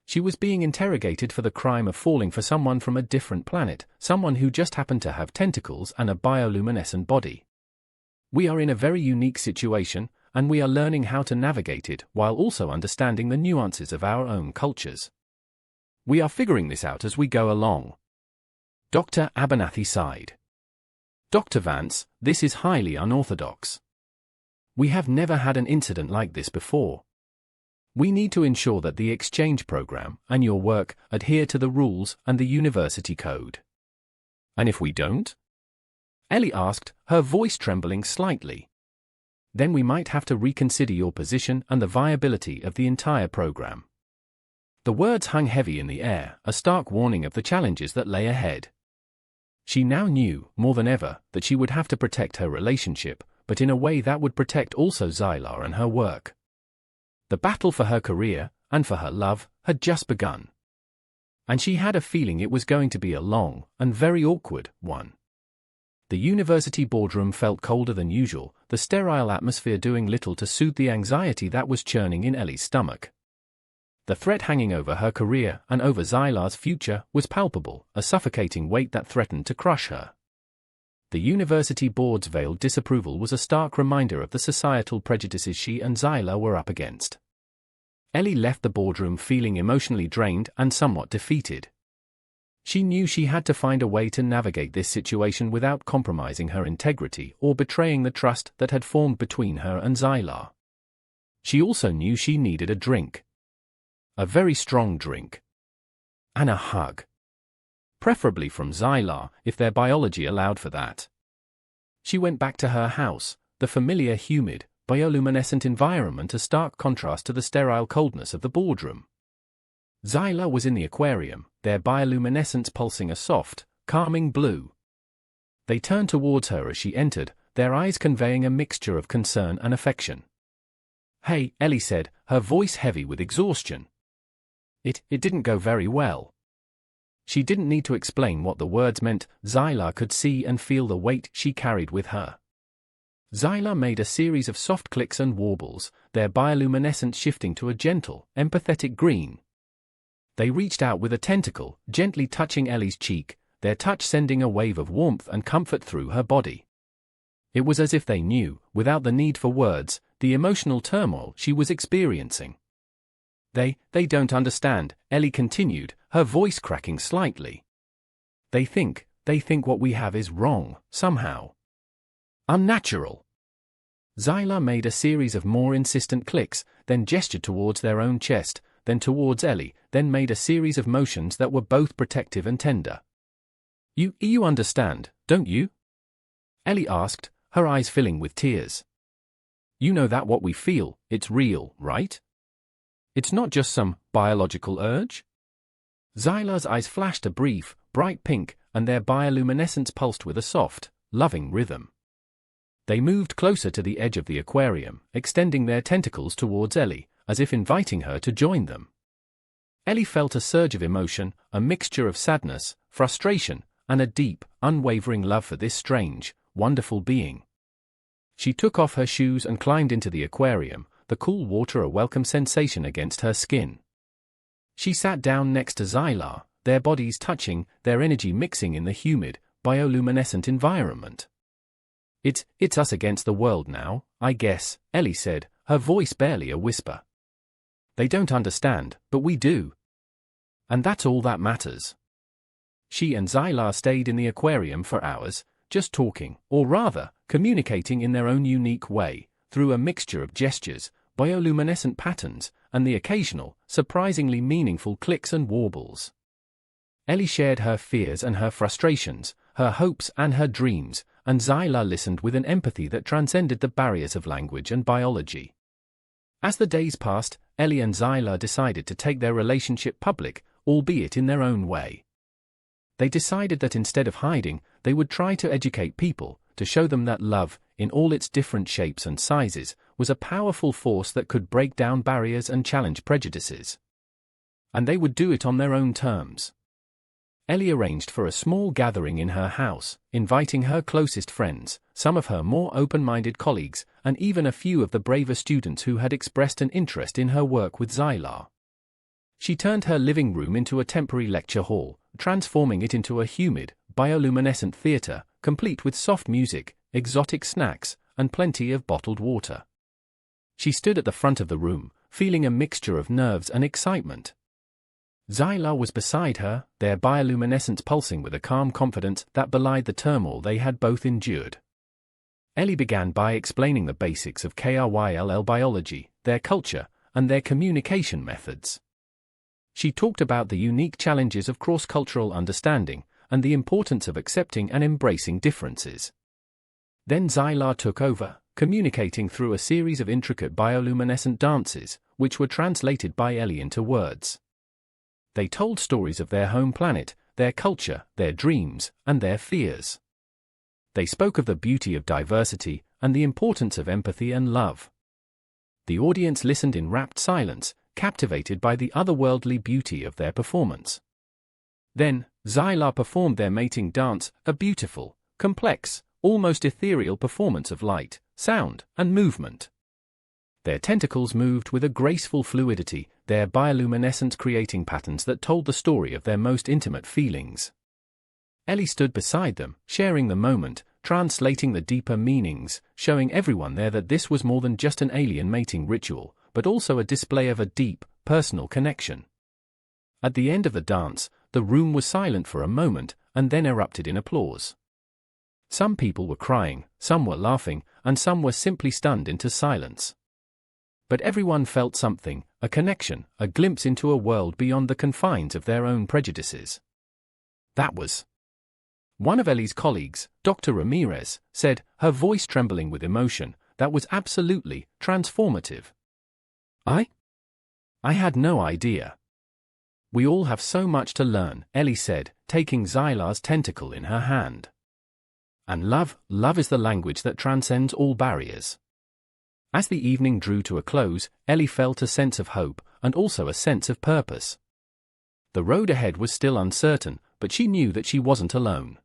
She was being interrogated for the crime of falling for someone from a different planet, someone who just happened to have tentacles and a bioluminescent body. "We are in a very unique situation, and we are learning how to navigate it while also understanding the nuances of our own cultures. We are figuring this out as we go along." Dr. Abernathy sighed. "Dr. Vance, this is highly unorthodox. We have never had an incident like this before. We need to ensure that the exchange program and your work adhere to the rules and the university code." "And if we don't?" Ellie asked, her voice trembling slightly. "Then we might have to reconsider your position and the viability of the entire program." The words hung heavy in the air, a stark warning of the challenges that lay ahead. She now knew, more than ever, that she would have to protect her relationship, but in a way that would protect also Xylar and her work. The battle for her career, and for her love, had just begun. And she had a feeling it was going to be a long, and very awkward, one. The university boardroom felt colder than usual, the sterile atmosphere doing little to soothe the anxiety that was churning in Ellie's stomach. The threat hanging over her career and over Xylar's future was palpable, a suffocating weight that threatened to crush her. The university board's veiled disapproval was a stark reminder of the societal prejudices she and Xylar were up against. Ellie left the boardroom feeling emotionally drained and somewhat defeated. She knew she had to find a way to navigate this situation without compromising her integrity or betraying the trust that had formed between her and Xylar. She also knew she needed a drink. A very strong drink. And a hug. Preferably from Xylar, if their biology allowed for that. She went back to her house, the familiar humid, bioluminescent environment a stark contrast to the sterile coldness of the boardroom. Xylar was in the aquarium, their bioluminescence pulsing a soft, calming blue. They turned towards her as she entered, their eyes conveying a mixture of concern and affection. "Hey," Ellie said, her voice heavy with exhaustion. It didn't go very well." She didn't need to explain what the words meant. Xylar could see and feel the weight she carried with her. Xylar made a series of soft clicks and warbles, their bioluminescence shifting to a gentle, empathetic green. They reached out with a tentacle, gently touching Ellie's cheek, their touch sending a wave of warmth and comfort through her body. It was as if they knew, without the need for words, the emotional turmoil she was experiencing. They don't understand," Ellie continued, her voice cracking slightly. They think what we have is wrong, somehow. Unnatural." Xylar made a series of more insistent clicks, then gestured towards their own chest, then towards Ellie, then made a series of motions that were both protective and tender. You understand, don't you?" Ellie asked, her eyes filling with tears. "You know that what we feel, it's real, right? It's not just some biological urge?" Xylar's eyes flashed a brief, bright pink, and their bioluminescence pulsed with a soft, loving rhythm. They moved closer to the edge of the aquarium, extending their tentacles towards Ellie, as if inviting her to join them. Ellie felt a surge of emotion, a mixture of sadness, frustration, and a deep, unwavering love for this strange, wonderful being. She took off her shoes and climbed into the aquarium, the cool water a welcome sensation against her skin. She sat down next to Xylar, their bodies touching, their energy mixing in the humid, bioluminescent environment. It's us against the world now, I guess, Ellie said, her voice barely a whisper. They don't understand, but we do. And that's all that matters. She and Xylar stayed in the aquarium for hours, just talking, or rather, communicating in their own unique way, through a mixture of gestures, bioluminescent patterns, and the occasional, surprisingly meaningful clicks and warbles. Ellie shared her fears and her frustrations, her hopes and her dreams, and Xylar listened with an empathy that transcended the barriers of language and biology. As the days passed, Ellie and Xylar decided to take their relationship public, albeit in their own way. They decided that instead of hiding, they would try to educate people, to show them that love, in all its different shapes and sizes, was a powerful force that could break down barriers and challenge prejudices. And they would do it on their own terms. Ellie arranged for a small gathering in her house, inviting her closest friends, some of her more open-minded colleagues, and even a few of the braver students who had expressed an interest in her work with Xylar. She turned her living room into a temporary lecture hall, transforming it into a humid, bioluminescent theater, complete with soft music, exotic snacks, and plenty of bottled water. She stood at the front of the room, feeling a mixture of nerves and excitement. Xylar was beside her, their bioluminescence pulsing with a calm confidence that belied the turmoil they had both endured. Ellie began by explaining the basics of KRYLL biology, their culture, and their communication methods. She talked about the unique challenges of cross-cultural understanding, and the importance of accepting and embracing differences. Then Xylar took over, communicating through a series of intricate bioluminescent dances, which were translated by Ellie into words. They told stories of their home planet, their culture, their dreams, and their fears. They spoke of the beauty of diversity and the importance of empathy and love. The audience listened in rapt silence, captivated by the otherworldly beauty of their performance. Then, Xylar performed their mating dance, a beautiful, complex, almost ethereal performance of light, sound, and movement. Their tentacles moved with a graceful fluidity, their bioluminescence creating patterns that told the story of their most intimate feelings. Ellie stood beside them, sharing the moment, translating the deeper meanings, showing everyone there that this was more than just an alien mating ritual, but also a display of a deep, personal connection. At the end of the dance, the room was silent for a moment, and then erupted in applause. Some people were crying, some were laughing, and some were simply stunned into silence. But everyone felt something, a connection, a glimpse into a world beyond the confines of their own prejudices. That was. One of Ellie's colleagues, Dr. Ramirez, said, her voice trembling with emotion, that was absolutely transformative. I had no idea. We all have so much to learn, Ellie said, taking Xylar's tentacle in her hand. And love is the language that transcends all barriers. As the evening drew to a close, Ellie felt a sense of hope, and also a sense of purpose. The road ahead was still uncertain, but she knew that she wasn't alone.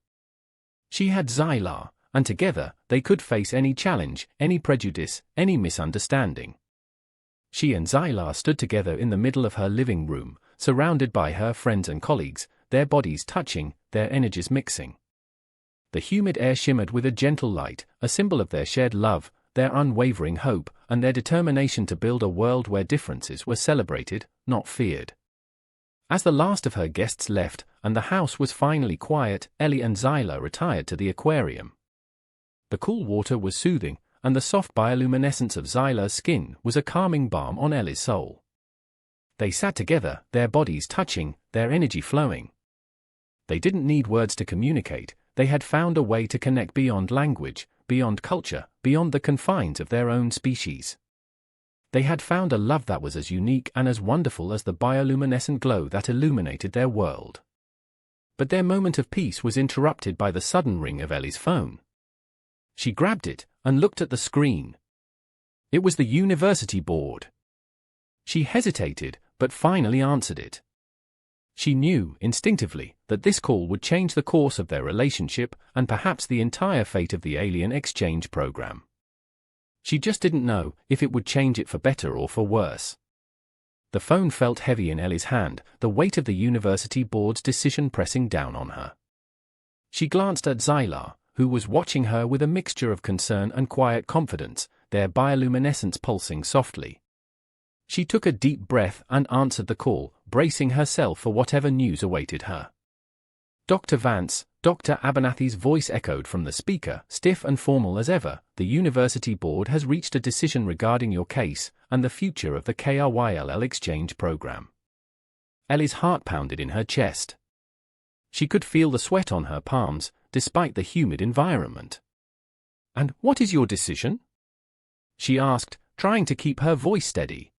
She had Xylar, and together, they could face any challenge, any prejudice, any misunderstanding. She and Xylar stood together in the middle of her living room, surrounded by her friends and colleagues, their bodies touching, their energies mixing. The humid air shimmered with a gentle light, a symbol of their shared love, their unwavering hope, and their determination to build a world where differences were celebrated, not feared. As the last of her guests left, and the house was finally quiet, Ellie and Xylar retired to the aquarium. The cool water was soothing, and the soft bioluminescence of Xylar's skin was a calming balm on Ellie's soul. They sat together, their bodies touching, their energy flowing. They didn't need words to communicate, they had found a way to connect beyond language, beyond culture, beyond the confines of their own species. They had found a love that was as unique and as wonderful as the bioluminescent glow that illuminated their world. But their moment of peace was interrupted by the sudden ring of Ellie's phone. She grabbed it and looked at the screen. It was the university board. She hesitated, but finally answered it. She knew, instinctively, that this call would change the course of their relationship and perhaps the entire fate of the alien exchange program. She just didn't know if it would change it for better or for worse. The phone felt heavy in Ellie's hand, the weight of the university board's decision pressing down on her. She glanced at Zylar, who was watching her with a mixture of concern and quiet confidence, their bioluminescence pulsing softly. She took a deep breath and answered the call, bracing herself for whatever news awaited her. Dr. Vance, Dr. Abernathy's voice echoed from the speaker, stiff and formal as ever. The university board has reached a decision regarding your case and the future of the KRYLL exchange program. Ellie's heart pounded in her chest. She could feel the sweat on her palms, despite the humid environment. "And what is your decision?" she asked, trying to keep her voice steady.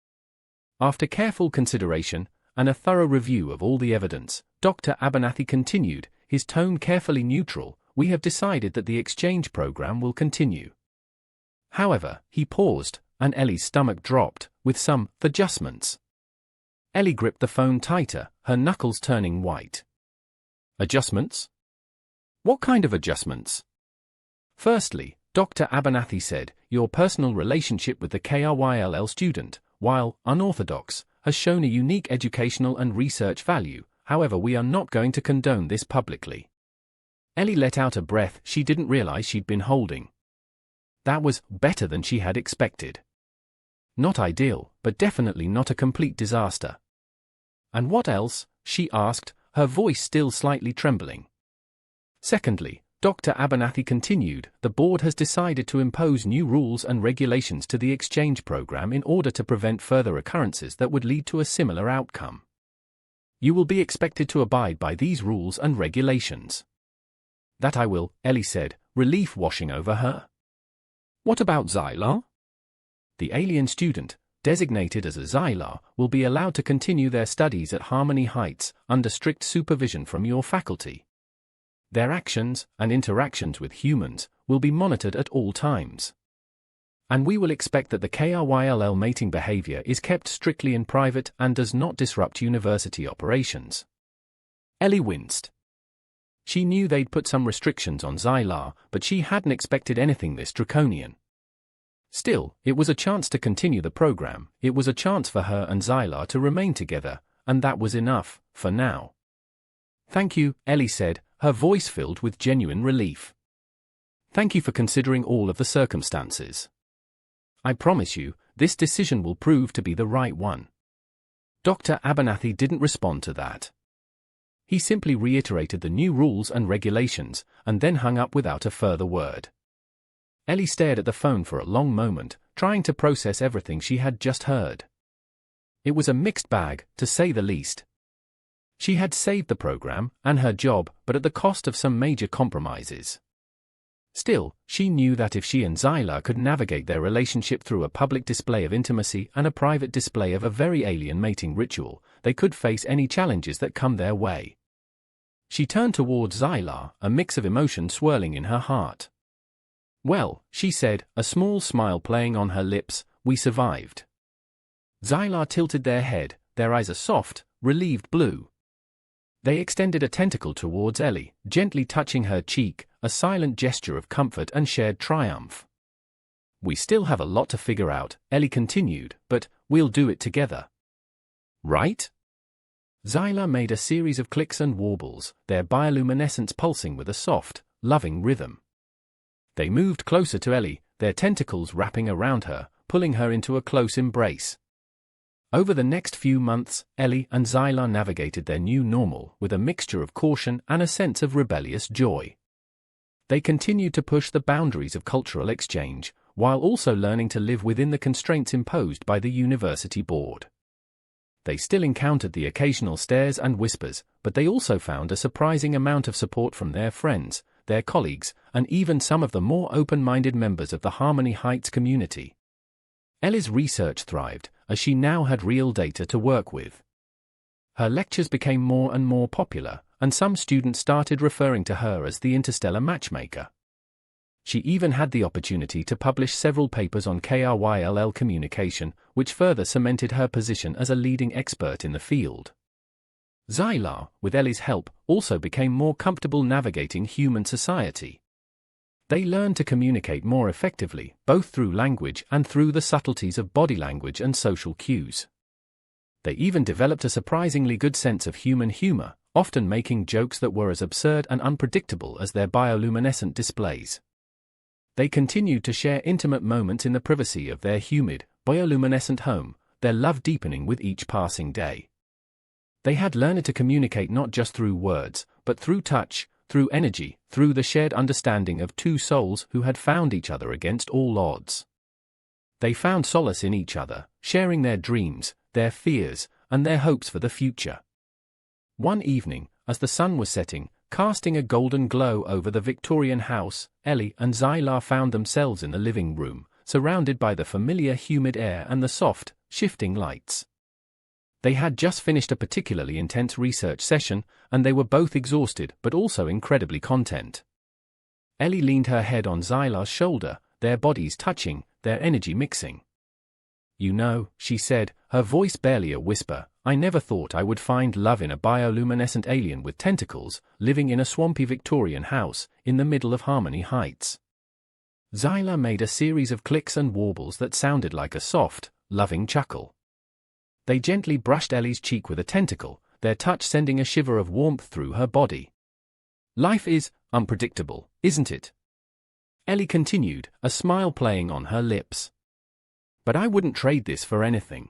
After careful consideration and a thorough review of all the evidence, Dr. Abernathy continued, his tone carefully neutral, "We have decided that the exchange program will continue." However, he paused, and Ellie's stomach dropped, with some adjustments. Ellie gripped the phone tighter, her knuckles turning white. "Adjustments? What kind of adjustments?" "Firstly," Dr. Abernathy said, "your personal relationship with the KRYLL student, while unorthodox, has shown a unique educational and research value. However, we are not going to condone this publicly." Ellie let out a breath she didn't realize she'd been holding. That was better than she had expected. Not ideal, but definitely not a complete disaster. "And what else?" she asked, her voice still slightly trembling. "Secondly," Dr. Abernathy continued, "the board has decided to impose new rules and regulations to the exchange program in order to prevent further occurrences that would lead to a similar outcome. You will be expected to abide by these rules and regulations." "That I will," Ellie said, relief washing over her. "What about Zylar?" "The alien student, designated as a Zylar, will be allowed to continue their studies at Harmony Heights under strict supervision from your faculty. Their actions and interactions with humans will be monitored at all times. And we will expect that the KRYLL mating behavior is kept strictly in private and does not disrupt university operations." Ellie winced. She knew they'd put some restrictions on Zylar, but she hadn't expected anything this draconian. Still, it was a chance to continue the program, it was a chance for her and Zylar to remain together, and that was enough, for now. "Thank you," Ellie said, her voice filled with genuine relief. "Thank you for considering all of the circumstances. I promise you, this decision will prove to be the right one." Dr. Abernathy didn't respond to that. He simply reiterated the new rules and regulations, and then hung up without a further word. Ellie stared at the phone for a long moment, trying to process everything she had just heard. It was a mixed bag, to say the least. She had saved the program and her job, but at the cost of some major compromises. Still, she knew that if she and Zylar could navigate their relationship through a public display of intimacy and a private display of a very alien mating ritual, they could face any challenges that come their way. She turned towards Zylar, a mix of emotion swirling in her heart. "Well," she said, a small smile playing on her lips, "we survived." Zylar tilted their head, their eyes a soft, relieved blue. They extended a tentacle towards Ellie, gently touching her cheek, a silent gesture of comfort and shared triumph. "We still have a lot to figure out," Ellie continued, "but we'll do it together. Right?" Zylar made a series of clicks and warbles, their bioluminescence pulsing with a soft, loving rhythm. They moved closer to Ellie, their tentacles wrapping around her, pulling her into a close embrace. Over the next few months, Ellie and Zylar navigated their new normal with a mixture of caution and a sense of rebellious joy. They continued to push the boundaries of cultural exchange, while also learning to live within the constraints imposed by the university board. They still encountered the occasional stares and whispers, but they also found a surprising amount of support from their friends, their colleagues, and even some of the more open-minded members of the Harmony Heights community. Ellie's research thrived, as she now had real data to work with. Her lectures became more and more popular, and some students started referring to her as the interstellar matchmaker. She even had the opportunity to publish several papers on KRYLL communication, which further cemented her position as a leading expert in the field. Zylar, with Ellie's help, also became more comfortable navigating human society. They learned to communicate more effectively, both through language and through the subtleties of body language and social cues. They even developed a surprisingly good sense of human humor, often making jokes that were as absurd and unpredictable as their bioluminescent displays. They continued to share intimate moments in the privacy of their humid, bioluminescent home, their love deepening with each passing day. They had learned to communicate not just through words, but through touch, through energy, through the shared understanding of two souls who had found each other against all odds. They found solace in each other, sharing their dreams, their fears, and their hopes for the future. One evening, as the sun was setting, casting a golden glow over the Victorian house, Ellie and Zylar found themselves in the living room, surrounded by the familiar humid air and the soft, shifting lights. They had just finished a particularly intense research session, and they were both exhausted but also incredibly content. Ellie leaned her head on Zylar's shoulder, their bodies touching, their energy mixing. "You know," she said, her voice barely a whisper, "I never thought I would find love in a bioluminescent alien with tentacles, living in a swampy Victorian house, in the middle of Harmony Heights." Zylar made a series of clicks and warbles that sounded like a soft, loving chuckle. They gently brushed Ellie's cheek with a tentacle, their touch sending a shiver of warmth through her body. "Life is unpredictable, isn't it?" Ellie continued, a smile playing on her lips. "But I wouldn't trade this for anything.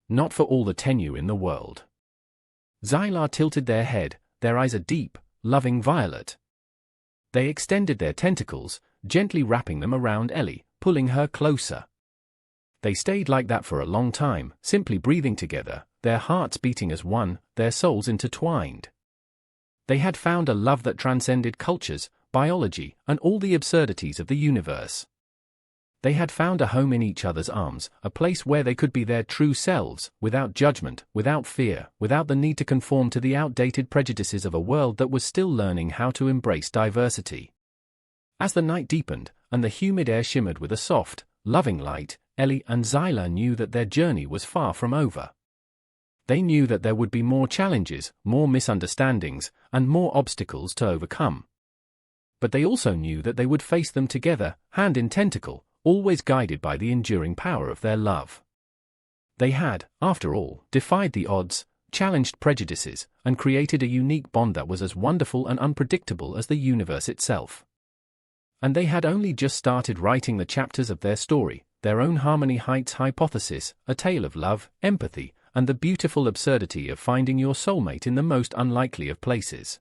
Not for all the tenure in the world." Zylar tilted their head, their eyes a deep, loving violet. They extended their tentacles, gently wrapping them around Ellie, pulling her closer. They stayed like that for a long time, simply breathing together, their hearts beating as one, their souls intertwined. They had found a love that transcended cultures, biology, and all the absurdities of the universe. They had found a home in each other's arms, a place where they could be their true selves, without judgment, without fear, without the need to conform to the outdated prejudices of a world that was still learning how to embrace diversity. As the night deepened, and the humid air shimmered with a soft, loving light, Ellie and Zylar knew that their journey was far from over. They knew that there would be more challenges, more misunderstandings, and more obstacles to overcome. But they also knew that they would face them together, hand in tentacle, always guided by the enduring power of their love. They had, after all, defied the odds, challenged prejudices, and created a unique bond that was as wonderful and unpredictable as the universe itself. And they had only just started writing the chapters of their story, their own Harmony Heights hypothesis, a tale of love, empathy, and the beautiful absurdity of finding your soulmate in the most unlikely of places.